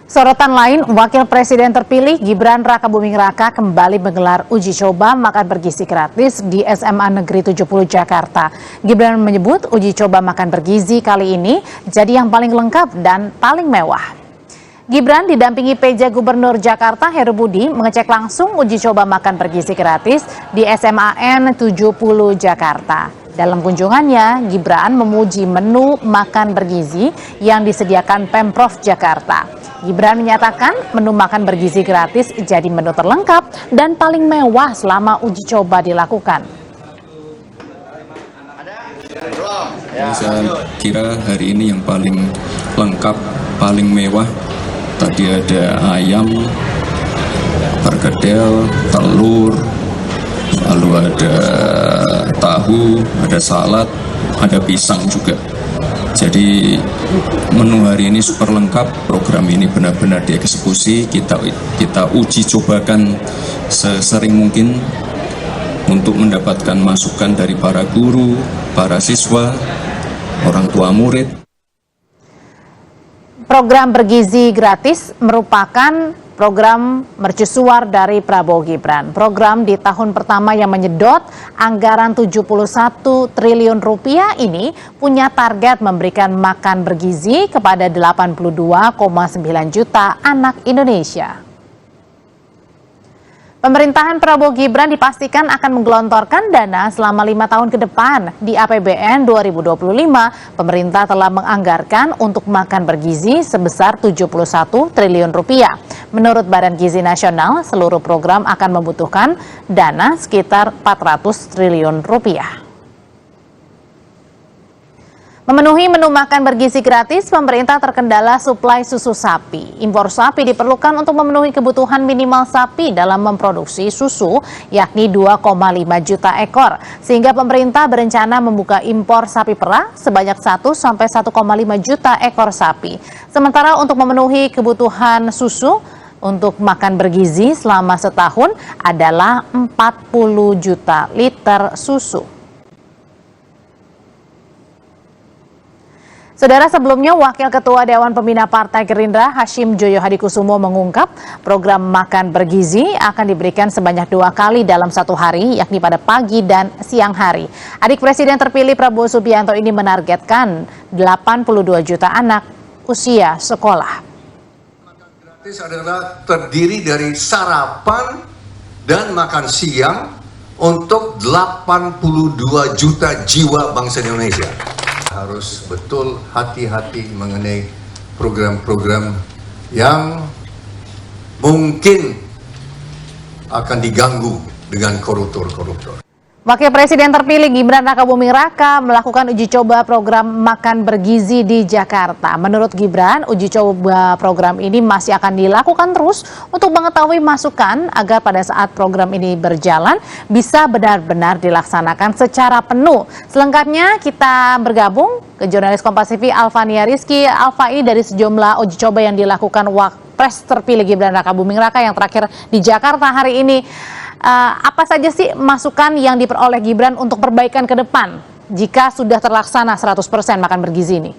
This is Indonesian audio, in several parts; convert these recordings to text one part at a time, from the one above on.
Sorotan lain, Wakil Presiden terpilih Gibran Rakabuming Raka kembali menggelar uji coba makan bergizi gratis di SMA Negeri 70 Jakarta. Gibran menyebut uji coba makan bergizi kali ini jadi yang paling lengkap dan paling mewah. Gibran didampingi PJ Gubernur Jakarta Heru Budi mengecek langsung uji coba makan bergizi gratis di SMAN 70 Jakarta. Dalam kunjungannya, Gibran memuji menu makan bergizi yang disediakan Pemprov Jakarta. Gibran menyatakan menu makan bergizi gratis jadi menu terlengkap dan paling mewah selama uji coba dilakukan. Saya kira hari ini yang paling lengkap, paling mewah. Tadi ada ayam, perkedel, telur, lalu ada tahu, ada salad, ada pisang juga. Jadi menu hari ini super lengkap. Program ini benar-benar dieksekusi. Kita uji cobakan sesering mungkin untuk mendapatkan masukan dari para guru, para siswa, orang tua murid. Program bergizi gratis merupakan program mercusuar dari Prabowo Gibran. Program di tahun pertama yang menyedot anggaran 71 triliun rupiah ini punya target memberikan makan bergizi kepada 82,9 juta anak Indonesia. Pemerintahan Prabowo Gibran dipastikan akan menggelontorkan dana selama 5 tahun ke depan. Di APBN 2025, pemerintah telah menganggarkan untuk makan bergizi sebesar 71 triliun rupiah. Menurut Badan Gizi Nasional, seluruh program akan membutuhkan dana sekitar 400 triliun rupiah. Memenuhi menu makan bergizi gratis, pemerintah terkendala suplai susu sapi. Impor sapi diperlukan untuk memenuhi kebutuhan minimal sapi dalam memproduksi susu, yakni 2,5 juta ekor. Sehingga pemerintah berencana membuka impor sapi perah sebanyak 1-1,5 juta ekor sapi. Sementara untuk memenuhi kebutuhan susu untuk makan bergizi selama setahun adalah 40 juta liter susu. Saudara, sebelumnya Wakil Ketua Dewan Pembina Partai Gerindra Hashim Joyo Hadikusumo mengungkap program makan bergizi akan diberikan sebanyak 2 kali dalam 1 hari, yakni pada pagi dan siang hari. Adik Presiden terpilih Prabowo Subianto ini menargetkan 82 juta anak usia sekolah. Makan gratis adalah terdiri dari sarapan dan makan siang untuk 82 juta jiwa bangsa Indonesia. Harus betul hati-hati mengenai program-program yang mungkin akan diganggu dengan koruptor-koruptor. Wakil Presiden terpilih Gibran Rakabuming Raka melakukan uji coba program makan bergizi di Jakarta. Menurut Gibran, uji coba program ini masih akan dilakukan terus untuk mengetahui masukan agar pada saat program ini berjalan bisa benar-benar dilaksanakan secara penuh. Selengkapnya kita bergabung ke jurnalis Kompas TV Alfania Rizky. Alfa, ini dari sejumlah uji coba yang dilakukan Wapres terpilih Gibran Rakabuming Raka yang terakhir di Jakarta hari ini. Apa saja sih masukan yang diperoleh Gibran untuk perbaikan ke depan jika sudah terlaksana 100% makan bergizi ini?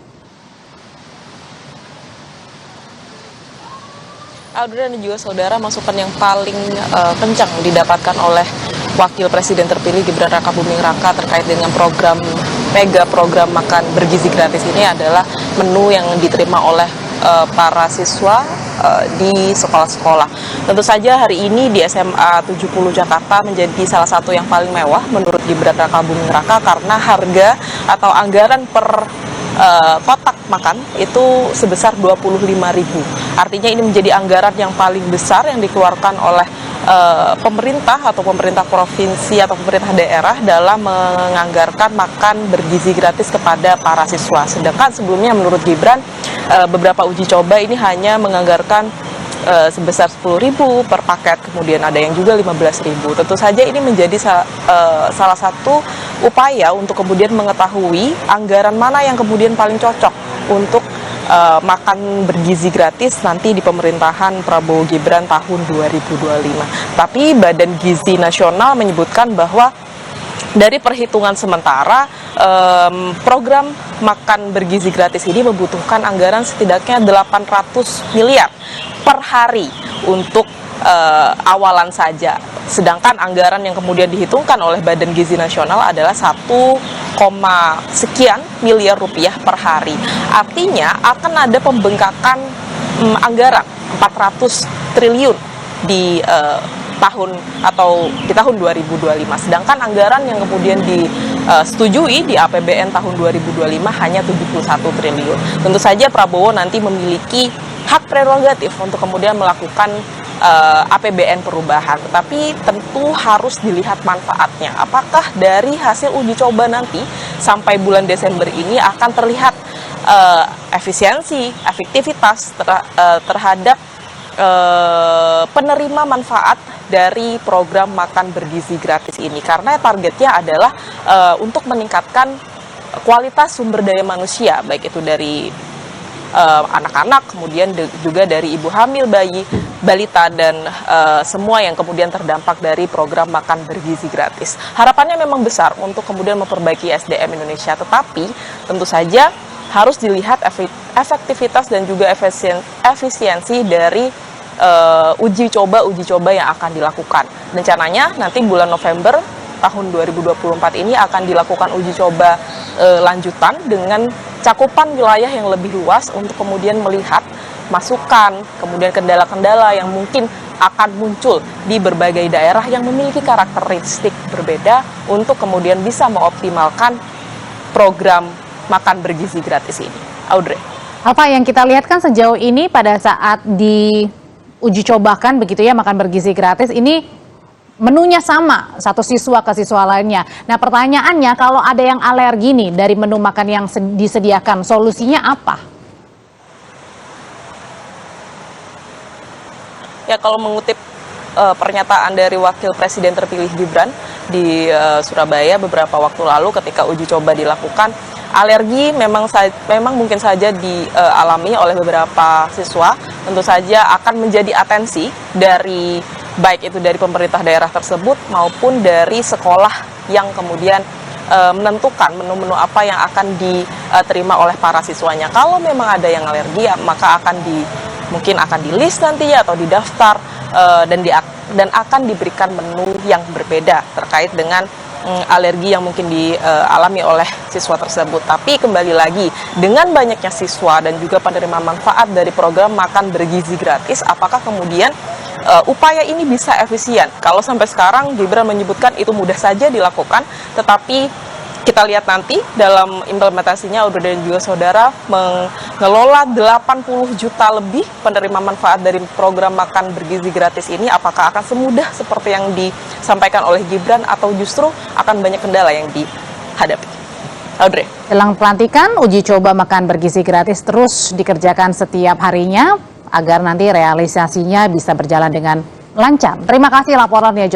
Audrey dan juga saudara, masukan yang paling kencang didapatkan oleh Wakil Presiden terpilih Gibran Rakabuming Raka terkait dengan program makan bergizi gratis ini adalah menu yang diterima oleh para siswa di sekolah-sekolah. Tentu saja hari ini di SMA 70 Jakarta menjadi salah satu yang paling mewah menurut Gibran Rakabuming Raka karena harga atau anggaran per kotak makan itu sebesar 25.000. Artinya ini menjadi anggaran yang paling besar yang dikeluarkan oleh pemerintah atau pemerintah provinsi atau pemerintah daerah dalam menganggarkan makan bergizi gratis kepada para siswa. Sedangkan sebelumnya menurut Gibran beberapa uji coba ini hanya menganggarkan sebesar 10.000 per paket, kemudian ada yang juga 15.000. Tentu saja ini menjadi salah satu upaya untuk kemudian mengetahui anggaran mana yang kemudian paling cocok untuk makan bergizi gratis nanti di pemerintahan Prabowo Gibran tahun 2025. Tapi Badan Gizi Nasional menyebutkan bahwa dari perhitungan sementara program makan bergizi gratis ini membutuhkan anggaran setidaknya 800 miliar per hari untuk awalan saja. Sedangkan anggaran yang kemudian dihitungkan oleh Badan Gizi Nasional adalah 1, sekian miliar rupiah per hari. Artinya akan ada pembengkakan anggaran 400 triliun di tahun 2025. Sedangkan anggaran yang kemudian disetujui di APBN tahun 2025 hanya 71 triliun. Tentu saja Prabowo nanti memiliki hak prerogatif untuk kemudian melakukan APBN perubahan, tetapi tentu harus dilihat manfaatnya. Apakah dari hasil uji coba nanti sampai bulan Desember ini akan terlihat efisiensi, efektivitas terhadap penerima manfaat dari program makan bergizi gratis ini, karena targetnya adalah untuk meningkatkan kualitas sumber daya manusia, baik itu dari anak-anak, kemudian juga dari ibu hamil, bayi, balita, dan semua yang kemudian terdampak dari program makan bergizi gratis. Harapannya memang besar untuk kemudian memperbaiki SDM Indonesia, tetapi tentu saja harus dilihat efektivitas dan juga efisiensi dari uji coba yang akan dilakukan. Rencananya nanti bulan November tahun 2024 ini akan dilakukan uji coba lanjutan dengan cakupan wilayah yang lebih luas untuk kemudian melihat masukan, kemudian kendala-kendala yang mungkin akan muncul di berbagai daerah yang memiliki karakteristik berbeda untuk kemudian bisa mengoptimalkan program makan bergizi gratis ini. Audrey. Apa yang kita lihat kan sejauh ini pada saat diuji cobakan begitu ya makan bergizi gratis ini menunya sama satu siswa ke siswa lainnya. Nah pertanyaannya, kalau ada yang alergi nih dari menu makan yang disediakan, solusinya apa? Ya, kalau mengutip pernyataan dari Wakil Presiden terpilih Gibran di Surabaya beberapa waktu lalu ketika uji coba dilakukan, alergi memang mungkin saja dialami oleh beberapa siswa. Tentu saja akan menjadi atensi dari baik itu dari pemerintah daerah tersebut maupun dari sekolah yang kemudian menentukan menu-menu apa yang akan diterima oleh para siswanya. Kalau memang ada yang alergi, maka mungkin akan di-list nantinya atau didaftar dan akan diberikan menu yang berbeda terkait dengan alergi yang mungkin dialami oleh siswa tersebut. Tapi kembali lagi, dengan banyaknya siswa dan juga penerima manfaat dari program makan bergizi gratis, apakah kemudian upaya ini bisa efisien? Kalau sampai sekarang Gibran menyebutkan itu mudah saja dilakukan, tetapi kita lihat nanti dalam implementasinya Audrey dan juga saudara mengelola 80 juta lebih penerima manfaat dari program makan bergizi gratis ini, apakah akan semudah seperti yang disampaikan oleh Gibran atau justru akan banyak kendala yang dihadapi? Audrey. Jelang pelantikan, uji coba makan bergizi gratis terus dikerjakan setiap harinya agar nanti realisasinya bisa berjalan dengan lancar. Terima kasih laporannya.